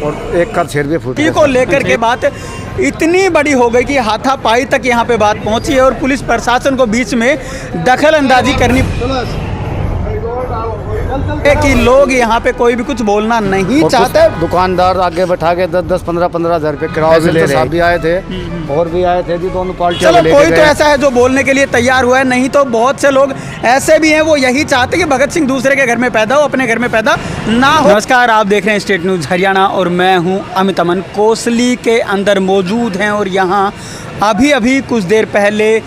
और एक का सिर भी फूट को लेकर के बात इतनी बड़ी हो गई कि हाथापाई तक यहाँ पे बात पहुंची है और पुलिस प्रशासन को बीच में दखल अंदाजी करनी है कि लोग यहाँ पे कोई भी कुछ बोलना नहीं चाहते। दुकानदार आगे बैठा के 10-15 हज़ार रुपये किराया भी ले रहे, भी आए थे और भी आए थे जी, दोनों पार्टी। चलो कोई तो ऐसा है जो बोलने के लिए तैयार हुआ है, नहीं तो बहुत से लोग ऐसे भी हैं वो यही चाहते कि भगत सिंह दूसरे के घर में पैदा हो, अपने घर में पैदा ना हो। नमस्कार, आप देख रहे हैं स्टेट न्यूज़ हरियाणा और मैं हूँ अमित अमन। कोसली के अंदर मौजूद हैं और यहाँ अभी कुछ देर पहले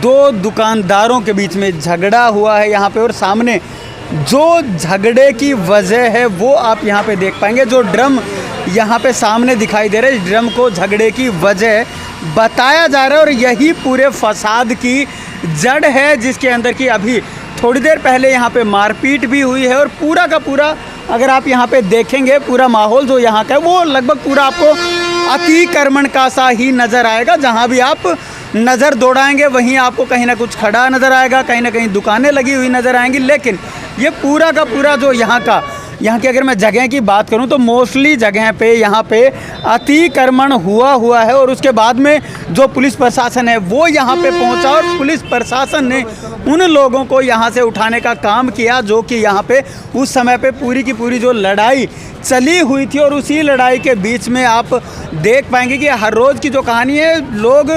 दो दुकानदारों के बीच में झगड़ा हुआ है यहाँ पे, और सामने जो झगड़े की वजह है वो आप यहाँ पे देख पाएंगे। जो ड्रम यहाँ पे सामने दिखाई दे रहा है, इस ड्रम को झगड़े की वजह बताया जा रहा है और यही पूरे फसाद की जड़ है, जिसके अंदर की अभी थोड़ी देर पहले यहाँ पे मारपीट भी हुई है। और पूरा का पूरा अगर आप यहाँ पे देखेंगे, पूरा माहौल जो यहाँ का है वो लगभग पूरा आपको अतिक्रमण का सा ही नज़र आएगा। जहाँ भी आप नज़र दौड़ाएंगे वहीं आपको कहीं ना कुछ खड़ा नज़र आएगा, कहीं ना कहीं दुकानें लगी हुई नज़र आएंगी। लेकिन ये पूरा का पूरा जो यहाँ की अगर मैं जगह की बात करूँ तो मोस्टली जगह पे यहाँ पे अतिक्रमण हुआ है और उसके बाद में जो पुलिस प्रशासन है वो यहाँ पे पहुँचा और पुलिस प्रशासन ने उन लोगों को यहाँ से उठाने का काम किया जो कि यहाँ पे उस समय पे पूरी की पूरी जो लड़ाई चली हुई थी। और उसी लड़ाई के बीच में आप देख पाएंगे कि हर रोज़ की जो कहानी है, लोग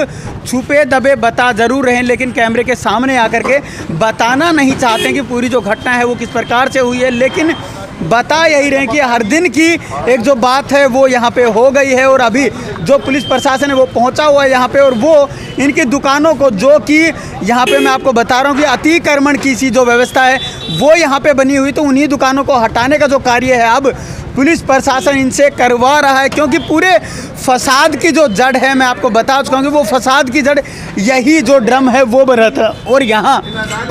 छुपे दबे बता ज़रूर रहे हैं लेकिन कैमरे के सामने आकर के बताना नहीं चाहते कि पूरी जो घटना है वो किस प्रकार से हुई है। लेकिन बता यही रहे कि हर दिन की एक जो बात है वो यहाँ पे हो गई है और अभी जो पुलिस प्रशासन है वो पहुँचा हुआ है यहाँ पे, और वो इनकी दुकानों को, जो कि यहाँ पे मैं आपको बता रहा हूँ कि अतिक्रमण की सी जो व्यवस्था है वो यहाँ पे बनी हुई, तो उन्हीं दुकानों को हटाने का जो कार्य है अब पुलिस प्रशासन इनसे करवा रहा है। क्योंकि पूरे फसाद की जो जड़ है, मैं आपको बता चुका हूँ कि वो फसाद की जड़ यही जो ड्रम है वो बना था। और यहाँ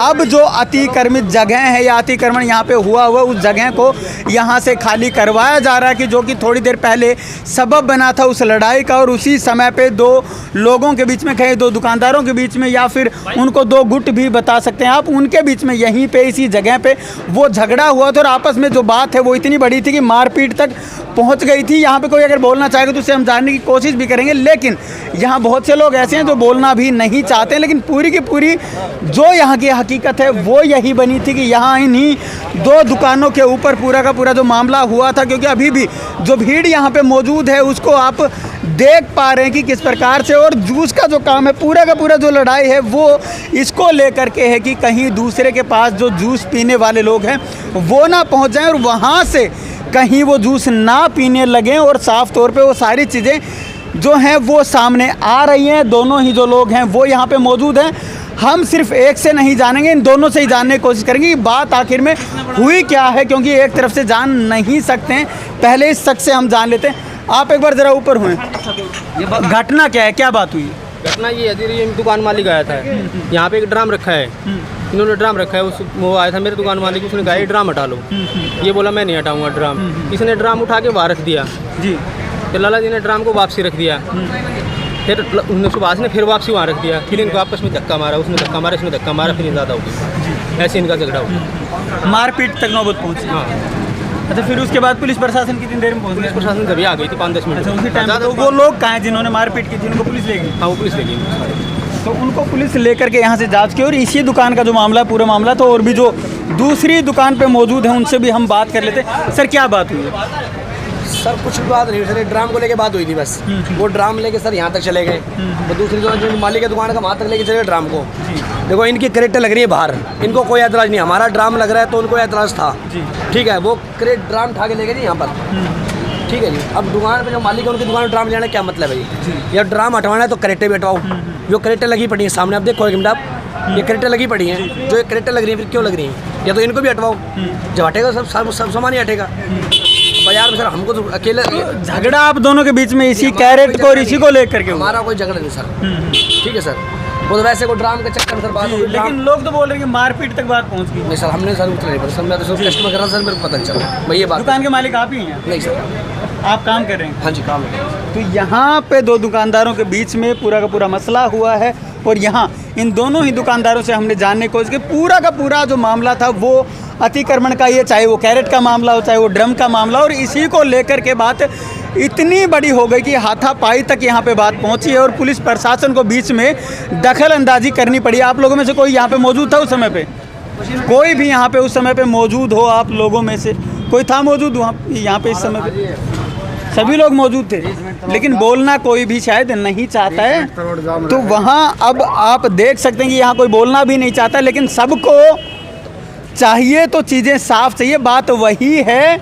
अब जो अतिक्रमित जगह है या अतिक्रमण यहाँ पे हुआ उस जगह को यहाँ से खाली करवाया जा रहा है, कि जो कि थोड़ी देर पहले सबब बना था उस लड़ाई का। और उसी समय पे दो लोगों के बीच में, कहीं दो दुकानदारों के बीच में या फिर उनको दो गुट भी बता सकते हैं आप, उनके बीच में यहीं पे इसी जगह पे वो झगड़ा हुआ था। और आपस में जो बात है वो इतनी बड़ी थी कि मारपीट तक पहुंच गई थी। यहाँ पे कोई अगर बोलना चाहेगा तो उसे हम जानने की कोशिश भी करेंगे, लेकिन यहाँ बहुत से लोग ऐसे हैं जो बोलना भी नहीं चाहते। लेकिन पूरी की पूरी जो यहाँ की हकीकत है वो यही बनी थी कि यहाँ इन्हीं दो दुकानों के ऊपर पूरा का पूरा जो मामला हुआ था। क्योंकि अभी भी जो भीड़ यहाँ पे मौजूद है उसको आप देख पा रहे हैं कि किस प्रकार से, और जूस का जो काम है, पूरा का पूरा जो लड़ाई है वो इसको लेकर के है कि कहीं दूसरे के पास जो जूस पीने वाले लोग हैं वो ना पहुँच जाएँ और वहाँ से कहीं वो जूस ना पीने लगें। और साफ़ तौर पे वो सारी चीज़ें जो हैं वो सामने आ रही हैं। दोनों ही जो लोग हैं वो यहाँ पे मौजूद हैं। हम सिर्फ एक से नहीं जानेंगे, इन दोनों से ही जानने की कोशिश करेंगे कि बात आखिर में हुई क्या है, क्योंकि एक तरफ से जान नहीं सकते हैं। पहले इस शख्स से हम जान लेते हैं। आप एक बार ज़रा ऊपर हुए, घटना क्या है, क्या बात हुई? घटना ये है, ये दुकान मालिक आया था, यहाँ पे एक ड्राम रखा है, इन्होंने ड्राम रखा है, वो आया था मेरे दुकान मालिक, उसने कहा ये ड्राम हटा लो। ये बोला मैं नहीं हटाऊंगा ड्राम। इसने ड्राम उठा के बाहर रख दिया जी। फिर लाला जी ने ड्राम को वापसी रख दिया। फिर सुभाष ने फिर वापसी वहाँ रख दिया। फिर इनको आपस में धक्का मारा, उसने धक्का मारा, इसने धक्का मारा, फिर ज़्यादा हो गया। ऐसे इनका झगड़ा हो गया, मारपीट तक नौबत पहुँची। हाँ। अच्छा, फिर उसके बाद पुलिस प्रशासन कितनी देर में पहुँच गया? प्रशासन जब आ गई थी 5-10 मिनट। अच्छा, उसी टाइम तो वो लोग कहाँ हैं जिन्होंने मारपीट की थी, उनको पुलिस ले गई? हाँ, वो पुलिस ले गई। तो उनको पुलिस लेकर के यहाँ से जांच की। और इसी दुकान का जो मामला, पूरा मामला, तो और भी जो दूसरी दुकान पे मौजूद हैं उनसे भी हम बात कर लेते हैं। सर, क्या बात हुई है? सर कुछ बात नहीं, सर ड्राम को लेके बात हुई थी बस। वो ड्राम लेके सर यहाँ तक चले गए, तो दूसरी जो मालिक है दुकान का वहाँ तक लेके चले गए ड्राम को। देखो इनकी क्रेटें लग रही है बाहर, इनको कोई एतराज़ नहीं, हमारा ड्राम लग रहा है तो उनको एतराज़ था। ठीक है, वो क्रेट ड्राम उठा के ले गए जी यहाँ पर। ठीक है जी, अब दुकान पे जो मालिक है उनकी दुकान में ड्राम लेना क्या मतलब है जी? या ड्राम हटवाना है तो क्रेटें बैठवाओ। जो क्रेटें लगी पड़ी हैं सामने, आप देखो एक मिनट, आप ये क्रेटें लगी पड़ी हैं, जो ये क्रेटें लग रही हैं फिर क्यों लग रही हैं? या तो इनको भी हटवाओ, जब हटेगा सब सामान ही हटेगा। बाजार में सर हमको तो अकेले झगड़ा आप दोनों के बीच में इसी कैरेट को और इसी को लेकर के? हमारा कोई झगड़ा नहीं सर। ठीक है सर, वो तो वैसे को ड्राम के चक्कर में सर बात हो गई। लेकिन लोग तो बोल रहे हैं कि मारपीट तक बात पहुंच गई। नहीं सर, हमने सर उतना नहीं पता सर, मैं तो सिर्फ कस्टमर कर रहा सर, मेरे को पता नहीं चला। मैं ये बात, दुकान के मालिक आप ही हैं? नहीं सर, आप काम कर रहे हैं? हाँ जी, काम है। तो यहाँ पे दो दुकानदारों के बीच में पूरा का पूरा मसला हुआ है और यहाँ इन दोनों ही दुकानदारों से हमने जानने की कोशिश की। पूरा का पूरा जो मामला था वो अतिक्रमण का, ये चाहे वो कैरेट का मामला हो, चाहे वो ड्रम का मामला, और इसी को लेकर के बात इतनी बड़ी हो गई कि हाथापाई तक यहाँ पे बात पहुँची है और पुलिस प्रशासन को बीच में दखल अंदाजी करनी पड़ी। आप लोगों में से कोई यहाँ पे मौजूद था उस समय पे? कोई भी यहाँ पे उस समय पे मौजूद हो? आप लोगों में से कोई था मौजूद वहाँ यहाँ पे इस समय पे? सभी लोग मौजूद थे, लेकिन बोलना कोई भी शायद नहीं चाहता है। तो वहाँ अब आप देख सकते हैं कि यहाँ कोई बोलना भी नहीं चाहता, लेकिन सबको चाहिए तो चीज़ें साफ चाहिए। बात वही है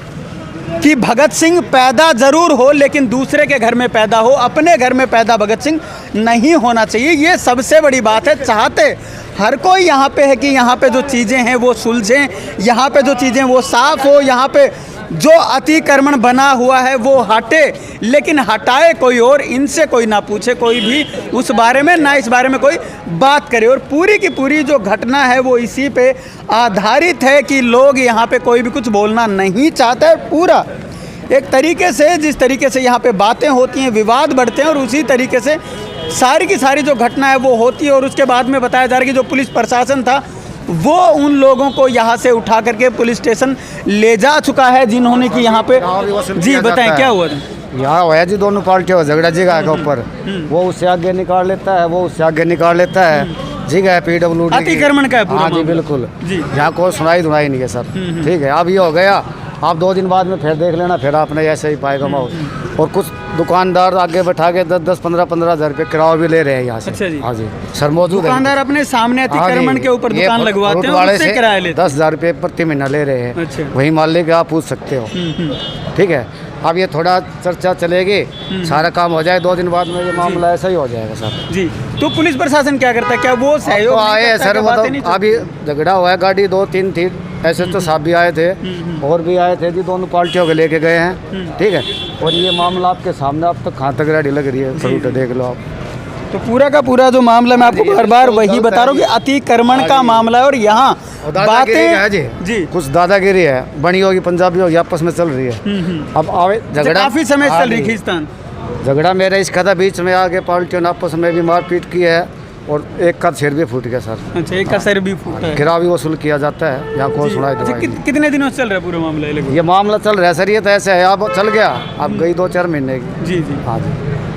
कि भगत सिंह पैदा ज़रूर हो, लेकिन दूसरे के घर में पैदा हो, अपने घर में पैदा भगत सिंह नहीं होना चाहिए। ये सबसे बड़ी बात है। चाहते हर कोई यहाँ पे है कि यहाँ पे जो चीज़ें हैं वो सुलझें, यहाँ पे जो चीज़ें वो साफ़ हो, यहाँ पे जो अतिक्रमण बना हुआ है वो हटे, लेकिन हटाए कोई और, इनसे कोई ना पूछे कोई भी उस बारे में, ना इस बारे में कोई बात करे। और पूरी की पूरी जो घटना है वो इसी पे आधारित है कि लोग यहाँ पे कोई भी कुछ बोलना नहीं चाहता है। पूरा एक तरीके से जिस तरीके से यहाँ पे बातें होती हैं, विवाद बढ़ते हैं, और उसी तरीके से सारी की सारी जो घटना है वो होती है। और उसके बाद में बताया जा रहा है कि जो पुलिस प्रशासन था वो उन लोगों को यहाँ से उठा करके पुलिस स्टेशन ले जा चुका है, जिन्होंने कि यहाँ पे। जी बताएं क्या हुआ था? यहाँ हुआ है जी, दोनों पार्टियों का झगड़ा जगह के ऊपर। वो उससे आगे निकाल लेता है, वो उससे आगे निकाल लेता है। जगह है PWD अतिक्रमण का है पूरा। हाँ जी बिल्कुल जी। यहाँ कोई सुनाई धुनाई नहीं है सर। ठीक है, अब ये हो गया। आप 2 दिन बाद में फिर देख लेना, फिर आपने ऐसे ही पाएगा माहौल। और कुछ दुकानदार आगे बैठा के 10-10, 15-15 हज़ार रुपये किराया भी ले रहे हैं यहाँ से। अच्छा जी। हाँ जी सर, मौजूद है। दुकानदार अपने सामने अतिक्रमण के ऊपर दुकान लगवाते हैं, उससे किराया लेते हैं। 10,000 रुपये प्रति महीना ले रहे हैं। अच्छा। वही मालिक आप पूछ सकते हो। ठीक है, अब ये थोड़ा चर्चा चलेगी, सारा काम हो जाए, 2 दिन बाद में ये मामला ऐसा ही हो जाएगा सर। जी। तो पुलिस प्रशासन क्या करता है? क्या वो सहयोग आए हैं सर? मतलब अभी झगड़ा हुआ है, गाड़ी 2-3 थी, ऐसे तो साहब भी आए थे और भी आए थे जी, दोनों पार्टियों के लेके गए हैं। ठीक है, और ये मामला आपके सामने अब तक कहाँ तक गाड़ी लग रही है, फ्रूट देख लो आप। तो पूरा का पूरा जो मामला, मैं आपको बार बार वही बता रहा हूँ कि अतिक्रमण का मामला है। और यहाँ बातें जी कुछ दादागिरी है, बनी होगी, पंजाबी होगी, आपस में चल रही है। अब आवे झगड़ा काफी समय चल रही खींचतान। झगड़ा मेरा इसका था, बीच में आगे पार्टियों ने आपस में भी मारपीट की है और एक का सिर भी फूट गया सर। अच्छा, एक का सिर भी फूटा है। किराया भी वसूल किया जाता है, यहाँ को सुनाई अच्छा, कितने दिनों से चल रहा है पूरा मामला? ये मामला चल रहा है सर, ये तो ऐसे है, अब चल गया, अब गई 2-4 महीने की। जी जी। हाँ जी,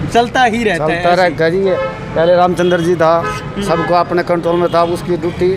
चलता ही रहता है, चलता रहेगा जी। ये पहले रामचंद्र जी था, सबको अपने कंट्रोल में था, उसकी ड्यूटी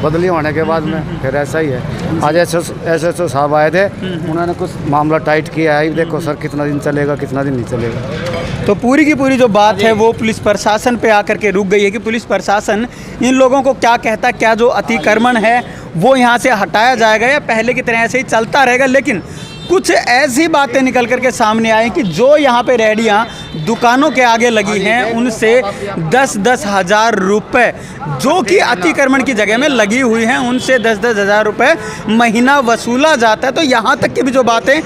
बदली होने के बाद में फिर ऐसा ही है। आज SSO साहब आए थे, उन्होंने कुछ मामला टाइट किया है। देखो सर कितना दिन चलेगा, कितना दिन नहीं चलेगा। तो पूरी की पूरी जो बात है वो पुलिस प्रशासन पे आकर के रुक गई है कि पुलिस प्रशासन इन लोगों को क्या कहता, क्या जो अतिक्रमण है वो यहाँ से हटाया जाएगा या पहले की तरह ऐसे ही चलता रहेगा। लेकिन कुछ ऐसी बातें निकल करके सामने आई कि जो यहाँ पे रेहड़ियाँ दुकानों के आगे लगी हैं उनसे 10-10 हज़ार रुपये, जो कि अतिक्रमण की जगह में लगी हुई हैं, उनसे 10-10 हज़ार रुपये महीना वसूला जाता है। तो यहाँ तक की भी जो बातें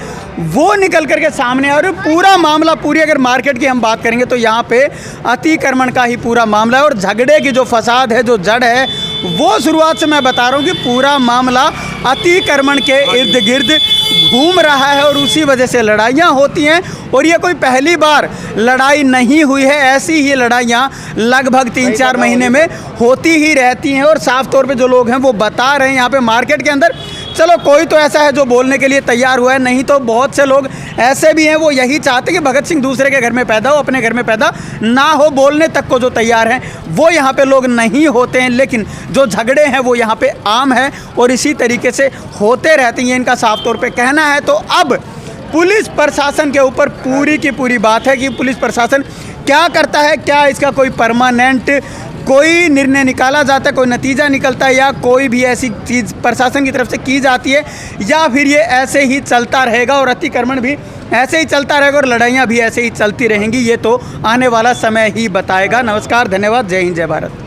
वो निकल करके सामने आ रही है। पूरा मामला, पूरी अगर मार्केट की हम बात करेंगे तो यहाँ पे अतिक्रमण का ही पूरा मामला है। और झगड़े की जो फसाद है, जो जड़ है, वो शुरुआत से मैं बता रहा हूँ कि पूरा मामला अतिक्रमण के इर्द गिर्द घूम रहा है और उसी वजह से लड़ाइयाँ होती हैं। और ये कोई पहली बार लड़ाई नहीं हुई है, ऐसी ही लड़ाइयाँ लगभग 3-4 महीने में होती ही रहती हैं। और साफ तौर पे जो लोग हैं वो बता रहे हैं यहाँ पे मार्केट के अंदर, चलो कोई तो ऐसा है जो बोलने के लिए तैयार हुआ है, नहीं तो बहुत से लोग ऐसे भी हैं वो यही चाहते कि भगत सिंह दूसरे के घर में पैदा हो, अपने घर में पैदा ना हो। बोलने तक को जो तैयार हैं वो यहाँ पे लोग नहीं होते हैं। लेकिन जो झगड़े हैं वो यहाँ पे आम है और इसी तरीके से होते रहते हैं, इनका साफ तौर पे कहना है। तो अब पुलिस प्रशासन के ऊपर पूरी की पूरी बात है कि पुलिस प्रशासन क्या करता है, क्या इसका कोई परमानेंट कोई निर्णय निकाला जाता है, कोई नतीजा निकलता है, या कोई भी ऐसी चीज़ प्रशासन की तरफ से की जाती है, या फिर ये ऐसे ही चलता रहेगा और अतिक्रमण भी ऐसे ही चलता रहेगा और लड़ाइयाँ भी ऐसे ही चलती रहेंगी। ये तो आने वाला समय ही बताएगा। नमस्कार, धन्यवाद, जय हिंद, जय भारत।